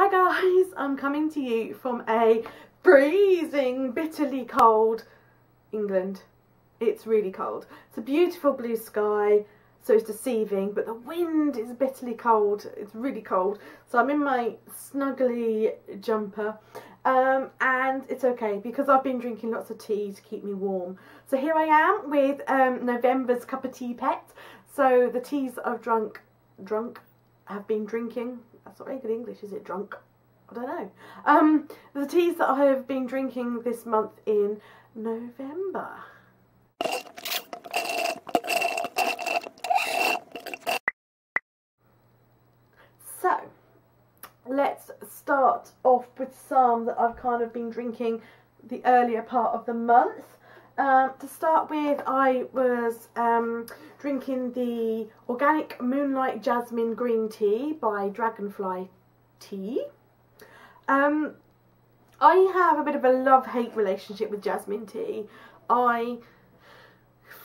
Hi guys, I'm coming to you from a freezing, bitterly cold England. It's really cold. It's a beautiful blue sky, so it's deceiving, but the wind is bitterly cold. It's really cold. So I'm in my snuggly jumper, and it's okay because I've been drinking lots of tea to keep me warm. So here I am with November's Cuppa Tea Pet. So the teas that I've have been drinking. That's not very good English, is it? Drunk? I don't know. The teas that I have been drinking this month in November. So, let's start off with some that I've kind of been drinking the earlier part of the month. To start with, I was drinking the Organic Moonlight Jasmine Green Tea by Dragonfly Tea. I have a bit of a love-hate relationship with jasmine tea. I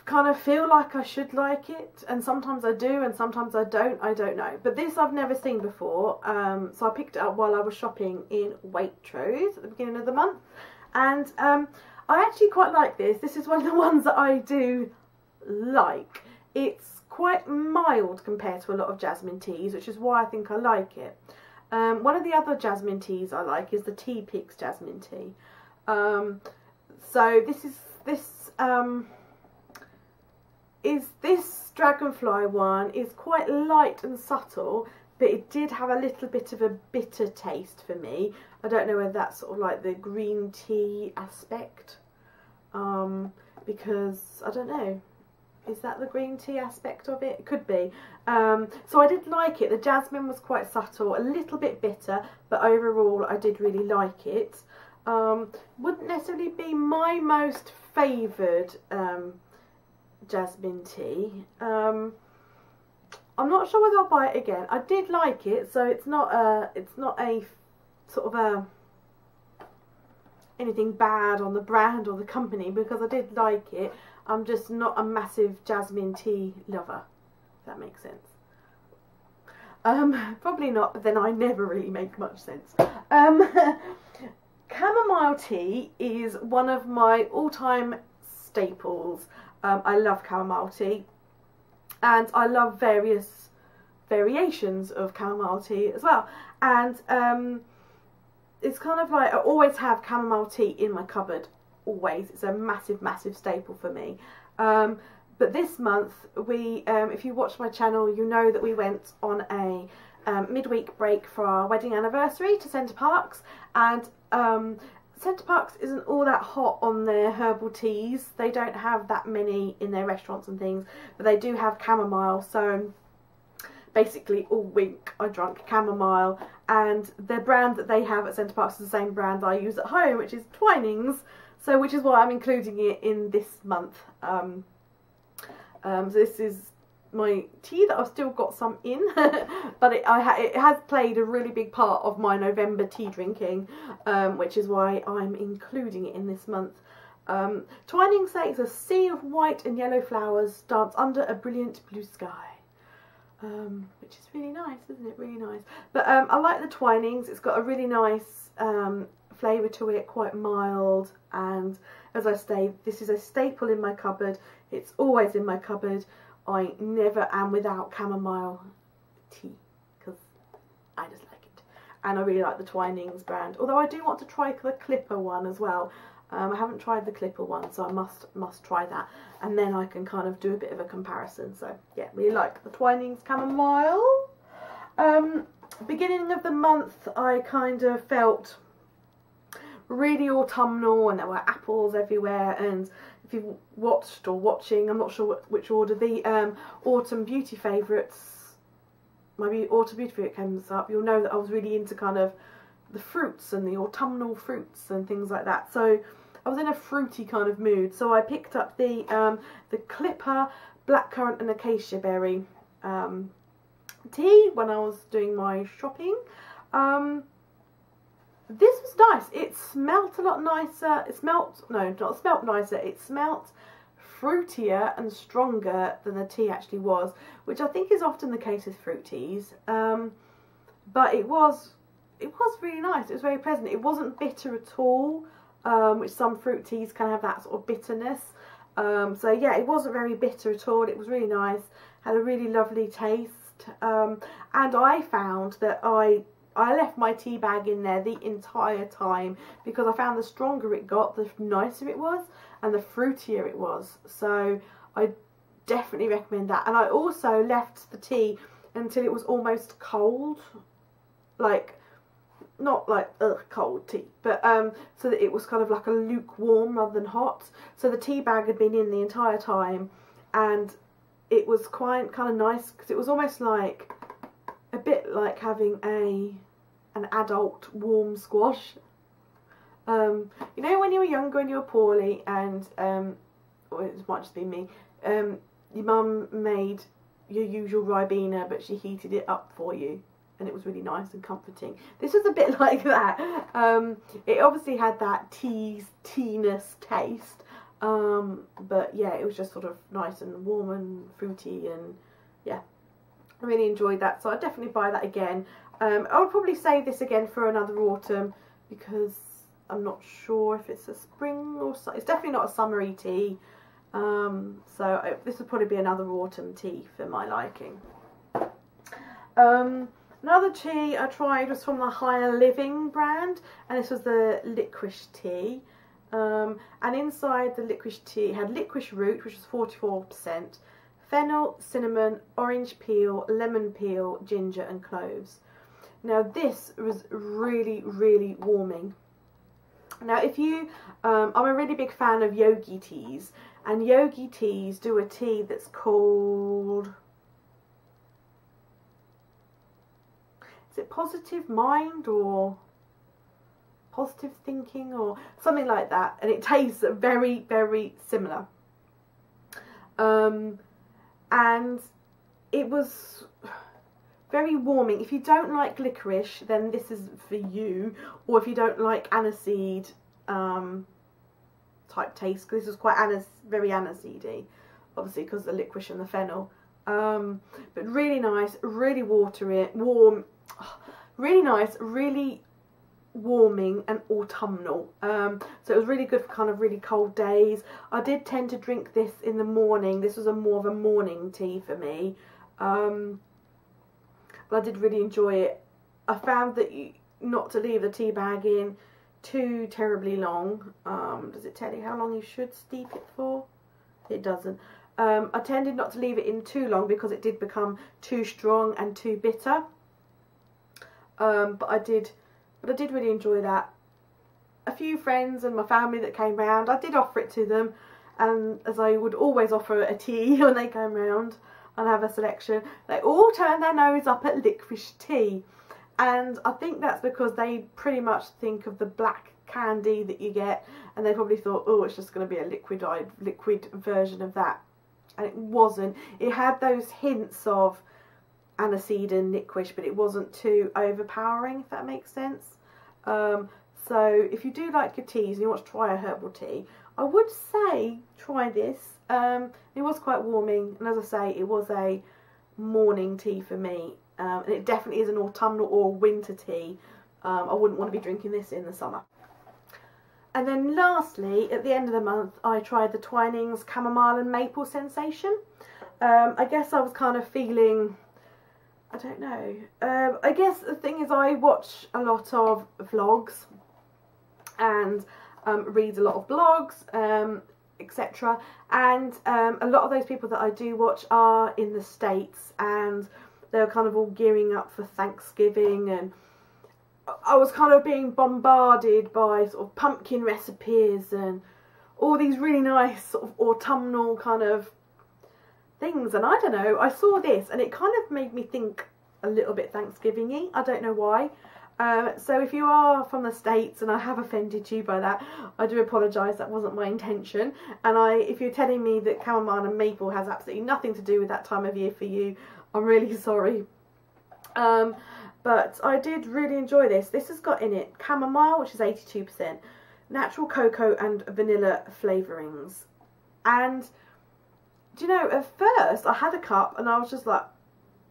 kind of feel like I should like it, and sometimes I do and sometimes I don't know. But this I've never seen before, so I picked it up while I was shopping in Waitrose at the beginning of the month, and I actually quite like this. This is one of the ones that I do like. It's quite mild compared to a lot of jasmine teas, which is why I think I like it. One of the other jasmine teas I like is the Tea Picks jasmine tea. So this Dragonfly one is quite light and subtle, but it did have a little bit of a bitter taste for me. I don't know whether that's sort of like the green tea aspect, because I don't know. Is that the green tea aspect of it? It could be. So I did like it. The jasmine was quite subtle, a little bit bitter, but overall I did really like it. Wouldn't necessarily be my most favoured jasmine tea. I'm not sure whether I'll buy it again. I did like it, so it's not a sort of a anything bad on the brand or the company, because I did like it. I'm just not a massive jasmine tea lover, if that makes sense. Probably not, but then I never really make much sense. Chamomile tea is one of my all-time staples. I love chamomile tea, and I love various variations of chamomile tea as well. And it's kind of like I always have chamomile tea in my cupboard. Always. It's a massive staple for me. But this month we, if you watch my channel, you know that we went on a midweek break for our wedding anniversary to Center Parcs, and Center Parcs isn't all that hot on their herbal teas. They don't have that many in their restaurants and things, but they do have chamomile. So basically all week I drank chamomile, and the brand that they have at Center Parcs is the same brand I use at home, which is Twinings. So, which is why I'm including it in this month. So this is my tea that I've still got some in, but it has played a really big part of my November tea drinking, which is why I'm including it in this month. Twinings say it's a sea of white and yellow flowers dance under a brilliant blue sky. Which is really nice, isn't it? Really nice. But I like the Twinings. It's got a really nice flavour to it, quite mild, and as I say, this is a staple in my cupboard. It's always in my cupboard. I never am without chamomile tea, because I just like it, and I really like the Twinings brand, although I do want to try the Clipper one as well. I haven't tried the Clipper one, so I must try that, and then I can kind of do a bit of a comparison. So yeah, really like the Twinings chamomile. Beginning of the month I kind of felt really autumnal, and there were apples everywhere, and if you've watched or watching, I'm not sure which order, the autumn beauty favourites, maybe autumn beauty favourite comes up, you'll know that I was really into kind of the fruits and the autumnal fruits and things like that. So I was in a fruity kind of mood, so I picked up the Clipper blackcurrant and acacia berry tea when I was doing my shopping. This was nice. It smelt a lot nicer. It smelt, no, not smelt nicer. It smelt fruitier and stronger than the tea actually was, which I think is often the case with fruit teas. But it was it was really nice. It was very pleasant. It wasn't bitter at all, which some fruit teas can have that sort of bitterness. So yeah, it wasn't very bitter at all. It was really nice. Had a really lovely taste. And I found that I left my tea bag in there the entire time because I found the stronger it got, the nicer it was and the fruitier it was. So I definitely recommend that. And I also left the tea until it was almost cold, like not like cold tea, but so that it was kind of like a lukewarm rather than hot. So the tea bag had been in the entire time, and it was quite kind of nice because it was almost like a bit like having an adult warm squash. You know, when you were younger and you were poorly, and or it might just be me, your mum made your usual Ribena, but she heated it up for you, and it was really nice and comforting. This was a bit like that. It obviously had that tea-ness taste, but yeah, it was just sort of nice and warm and fruity, and yeah, I really enjoyed that. So I'd definitely buy that again. I would probably save this again for another autumn because I'm not sure if it's a spring or so. It's definitely not a summery tea. So this would probably be another autumn tea for my liking. Another tea I tried was from the Higher Living brand, and this was the Licorice tea. And inside the Licorice tea it had licorice root, which was 44%, fennel, cinnamon, orange peel, lemon peel, ginger and cloves. Now this was really, really warming. Now if you, I'm a really big fan of yogi teas, and yogi teas do a tea that's called, is it Positive Mind or Positive Thinking or something like that, and it tastes very, very similar. And it was very warming. If you don't like licorice, then this is for you, or if you don't like aniseed type taste, because this was quite very aniseedy, obviously because of the licorice and the fennel. But really nice, really warm, really nice, really warming and autumnal. So it was really good for kind of really cold days. I did tend to drink this in the morning. This was more of a morning tea for me. But I did really enjoy it. I found that not to leave the tea bag in too terribly long. Does it tell you how long you should steep it for? It doesn't. I tended not to leave it in too long because it did become too strong and too bitter. But I did really enjoy that. A few friends and my family that came round, I did offer it to them, and as I would always offer a tea when they came round and have a selection, they all turned their nose up at licorice tea. And I think that's because they pretty much think of the black candy that you get, and they probably thought, oh, it's just going to be a liquid version of that. And it wasn't. It had those hints of aniseed and licorice, but it wasn't too overpowering, if that makes sense. So if you do like your teas and you want to try a herbal tea, I would say try this. It was quite warming, and as I say, it was a morning tea for me, and it definitely is an autumnal or winter tea. I wouldn't want to be drinking this in the summer. And then lastly, at the end of the month, I tried the Twinings Chamomile and Maple Sensation. I guess I was kind of feeling, I don't know, I guess the thing is I watch a lot of vlogs and read a lot of blogs, etc. And a lot of those people that I do watch are in the States, and they're kind of all gearing up for Thanksgiving, and I was kind of being bombarded by sort of pumpkin recipes and all these really nice sort of autumnal kind of things, and I don't know, I saw this and it kind of made me think a little bit Thanksgiving-y. I don't know why. So if you are from the States and I have offended you by that, I do apologise, that wasn't my intention. And if you're telling me that chamomile and maple has absolutely nothing to do with that time of year for you, I'm really sorry. But I did really enjoy this. This has got in it chamomile, which is 82%, natural cocoa and vanilla flavourings. And, do you know, at first I had a cup and I was just like,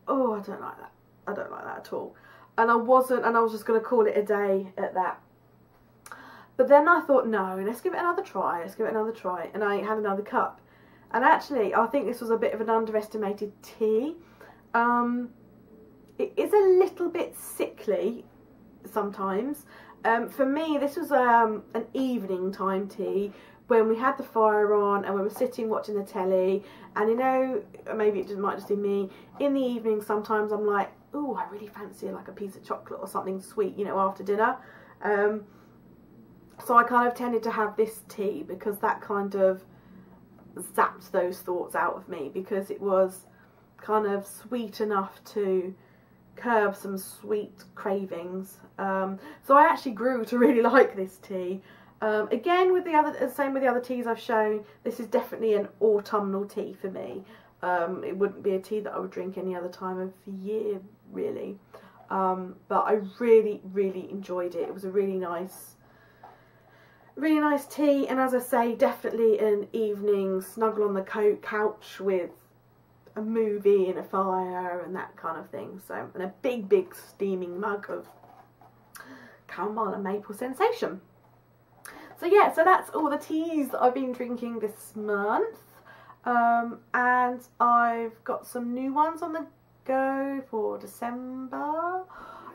oh, I don't like that. I don't like that at all. and I was just going to call it a day at that. But then I thought, no, let's give it another try, and I had another cup. And actually, I think this was a bit of an underestimated tea. It is a little bit sickly sometimes. For me, this was an evening time tea, when we had the fire on and we were sitting watching the telly, and you know, maybe it might just be me, in the evening sometimes I'm like, oh, I really fancy like a piece of chocolate or something sweet, you know, after dinner. So I kind of tended to have this tea because that kind of zapped those thoughts out of me, because it was kind of sweet enough to curb some sweet cravings. So I actually grew to really like this tea. Again, with same with the other teas I've shown, this is definitely an autumnal tea for me. It wouldn't be a tea that I would drink any other time of the year, really. But I really, really enjoyed it. It was a really nice tea, and as I say, definitely an evening snuggle on the couch with a movie and a fire and that kind of thing. So, and a big steaming mug of chamomile and maple sensation. So yeah, so that's all the teas that I've been drinking this month, and I've got some new ones on the go for December,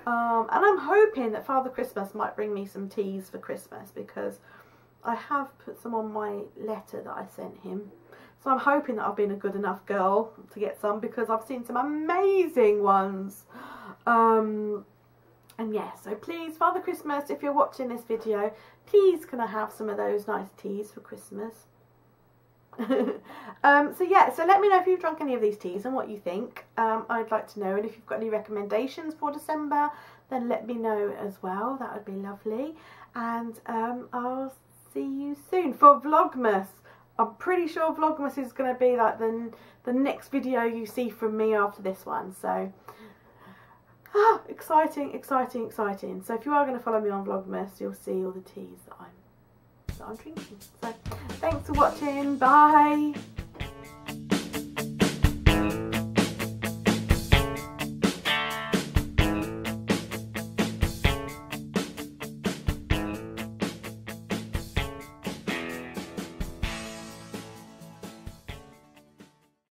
and I'm hoping that Father Christmas might bring me some teas for Christmas, because I have put some on my letter that I sent him. So I'm hoping that I've been a good enough girl to get some, because I've seen some amazing ones. And yeah, so please, Father Christmas, if you're watching this video, please can I have some of those nice teas for Christmas? So yeah, so let me know if you've drunk any of these teas and what you think. I'd like to know, and if you've got any recommendations for December, then let me know as well. That would be lovely. And I'll see you soon for Vlogmas. I'm pretty sure Vlogmas is going to be like the next video you see from me after this one. So exciting. So if you are going to follow me on Vlogmas, you'll see all the teas that I'm drinking. So thanks for watching. Bye.